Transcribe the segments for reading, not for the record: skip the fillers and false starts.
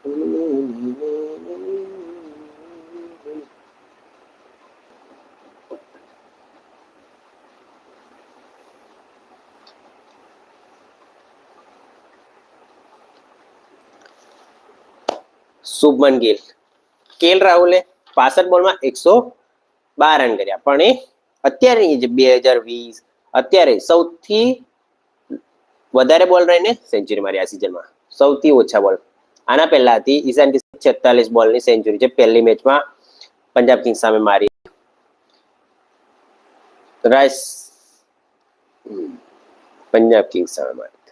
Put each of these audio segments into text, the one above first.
Shubman Gill, KL રાહુલે 65 બોલમાં 112 run કર્યા, પણ એ અત્યારે જે 2020 અત્યારે સૌથી વધારે બોલ રહીને સેન્ચુરી મારી આ સિઝનમાં, સૌથી ઓછા બોલ. આના પહેલા હતી ઈશાન કિશન 46 બોલની સેન્ચુરી જે પહેલી મેચમાં પંજાબ કિંગ્સ સામે મારી. પંજાબ કિંગ્સ સામે મારી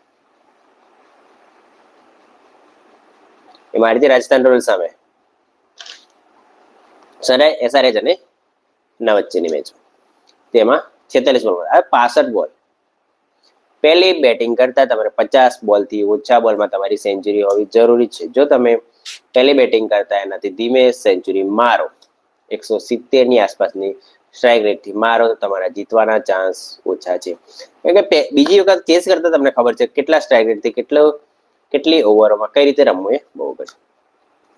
એ મારી હતી રાજસ્થાન રોયલ્સ સામે SRH અને ના વચ્ચેની મેચ, તેમાં 46 બોલ, 65 બોલ. પહેલી બેટિંગ કરતા તમારે 50 બોલથી ઓછા બોલમાં તમારી સેન્ચુરી હોવી જરૂરી છે. જો તમે પહેલી બેટિંગ કરતા એનાથી ધીમે સેન્ચુરી મારો, 170 ની આસપાસની સ્ટ્રાઇક રેટથી મારો, તો તમારા જીતવાના ચાન્સ ઓછા છે. એટલે કે બીજી વખત ચેસ કરતા તમને ખબર છે કેટલા સ્ટ્રાઇક રેટથી કેટલી ઓવરોમાં કઈ રીતે રમવું એ બહુ છે.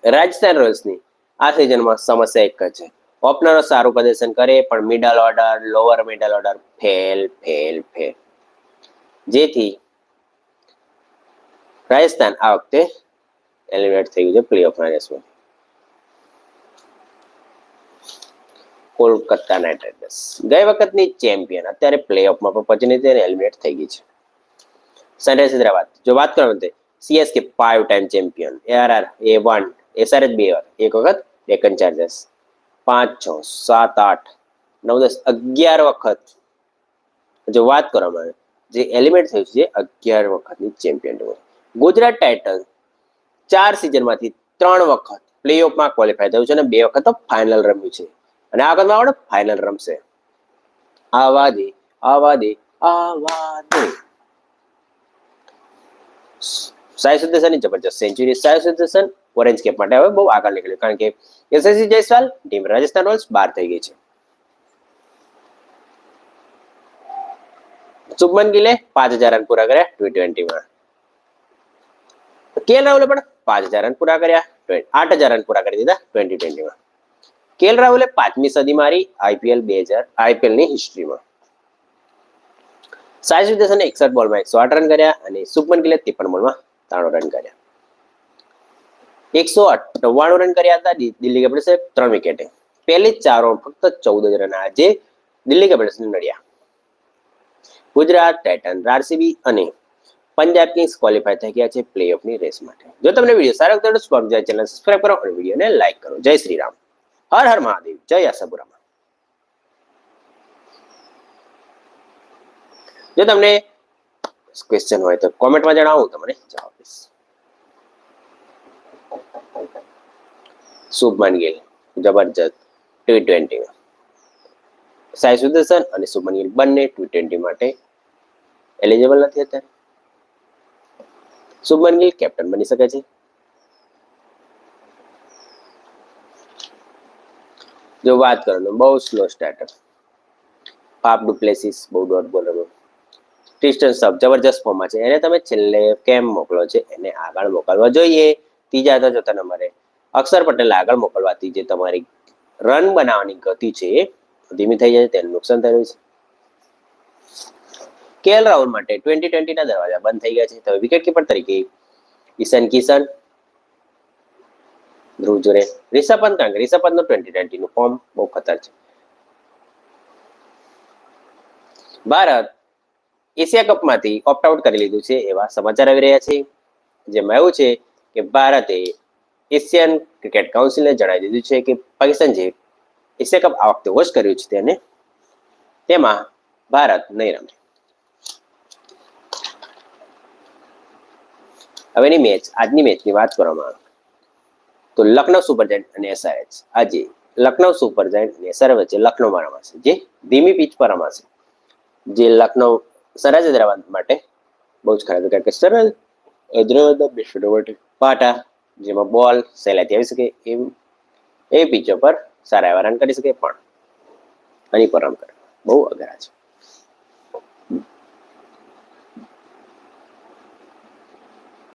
રાજસ્થાન રોયલ્સની આ સિઝનમાં સમસ્યા એક જ છે, ઓપનરો સારું પ્રદર્શન કરે પણ middle order, lower middle order fail. જેથી રાજસ્થાન આ વખતે એલિમિનેટ થઈ ગયું છે પ્લેઓફના રેસમાં. કોલકાતા નાઇટ રાઇડર્સ ગઈ વખતની ચેમ્પિયન અત્યારે પ્લેઓફમાં પણ પહોંચી નથી અને એલિમિનેટ થઈ ગઈ છે. સનરાઇઝર્સ હૈદરાબાદ જો વાત કરવા તો CSK 5 time champion, ARR A1, SRH 2 વાર, એક વખત ડેકન ચાર્જર્સ 5, 6, 7, 8, 9, 10, 11 વખત જો વાત કરવામાં આવે જે એલિમિનેટ થયું છે 11 વખતની ચેમ્પિયન ટીમ. ગુજરાત ટાઇટન્સ 4 સિઝનમાંથી 3 વખત પ્લેઓફમાં ક્વોલિફાય થયું છે અને 2 વખત તો ફાઇનલ રમ્યું છે અને આ વખતમાં આપણે ફાઇનલ રમશે. આવા દે સાઈ સુદર્શનની જબરજસ્ત century. Sai Sudarshan orange cap માટે હવે બહુ આગળ નીકળ્યું કારણ કે યશસ્વી જયસ્વાલ ટીમ રાજસ્થાન રોયલ્સ બહાર થઈ ગઈ છે. શુભમન ગિલે 5000 રન પૂરા કર્યા T20માં. કેએલ રાહુલે પણ 5000 રન પૂરા કર્યા, 8000 રન પૂરા કરી દીધા 2020માં. કેએલ રાહુલે 5મી સદી મારી IPLની હિસ્ટ્રીમાં. સાઈ સુદર્શને 61 બોલમાં 108 રન કર્યા અને શુભમન ગિલે 53 બોલમાં 93 રન કર્યા. 198 રન કર્યા હતા દિલ્હી કેપિટલ્સે 3 વિકેટે. પહેલી 4 ઓવર ફક્ત 14 રન આજે દિલ્હી કેપિટલ્સને નડ્યા. ગુજરાત ટાઇટન, RCB અને પંજાબ કિંગ્સ ક્વોલિફાય થઈ ગયા છે પ્લેઓફની રેસ માટે. જો તમને વિડીયો સારો લાગતો હોય તો સ્પોર્ટ ચેનલ સબસ્ક્રાઇબ કરો અને વિડીયોને લાઈક કરો. જય શ્રી રામ, હર હર મહાદેવ, જય આશાપુરામાં. જો તમને ક્વેશ્ચન હોય તો કોમેન્ટમાં જણાવો, તમને જવાબ આપીશ. શુભમન ગિલ જબરજસ્ત T20માં. સાઈ સુદર્શન અને શુભમન ગિલ બંને T20 માટે એલિજિબલ નથી અત્યારે. શુભમન ગિલ કેપ્ટન બની શકે છે. જો વાત કરો તો બહુ slow starter. Faf do places બહુ ડોટ બોલર. ક્રિસ્ટન સબ જબરજસ્ત ફોર્મમાં છે, એને તમે છેલ્લે કેમ મોકલો છે, એને આગળ મોકલવા જોઈએ. ત્રીજા અથવા ચોથા નંબરે અક્ષર પટેલ આગળ મોકલવાથી જે તમારી રન બનાવવાની ગતિ છે ધીમી થઈ જાય, તેનું નુકસાન થયું છે. કેએલ રાહુલ માટે 2020ના દરવાજા બંધ થઈ ગયા છે. તો વિકેટ કીપર તરીકે ઈશાન કિશન, ધ્રુવ જોરે, રિષભ પંત, કારણ કે રિષભ પંતનું 2020નું ફોર્મ બહુ ખતર છે. ભારત એશિયા કપમાંથી ઓપ્ટ આઉટ કરી લીધું છે એવા સમાચાર આવી રહ્યા છે. જેમાં એવું છે કે ભારતે એશિયન ક્રિકેટ કાઉન્સિલને જણાવી દીધું છે કે પાકિસ્તાન જે એશિયા કપ આ વખતે હોસ્ટ કર્યું છે તેમાં ભારત નહીં રમે. હવેની મેચ, આજની મેચની વાત કરવામાં આવે તો લખનઉ સુપર જાયન્ટ અને SRH. આજે લખનઉ સુપર જાયન્ટ અને SRH વચ્ચે લખનઉમાં રમાશે, જે ધીમી પિચ પર રમાશે, જે લખનઉ સનરાઇઝર્સ હૈદરાબાદ માટે બહુ જ ખરાબ, કારણ કે સનરાઇઝર્સ હૈદરાબાદના બેટ્સમેનો માટે પાટા જેમાં બોલ સહેલાઈથી આવી શકે એ પિચો પર સારા એવા રન કરી શકે, પણ આની પર રન કરે બહુ અઘરા છે.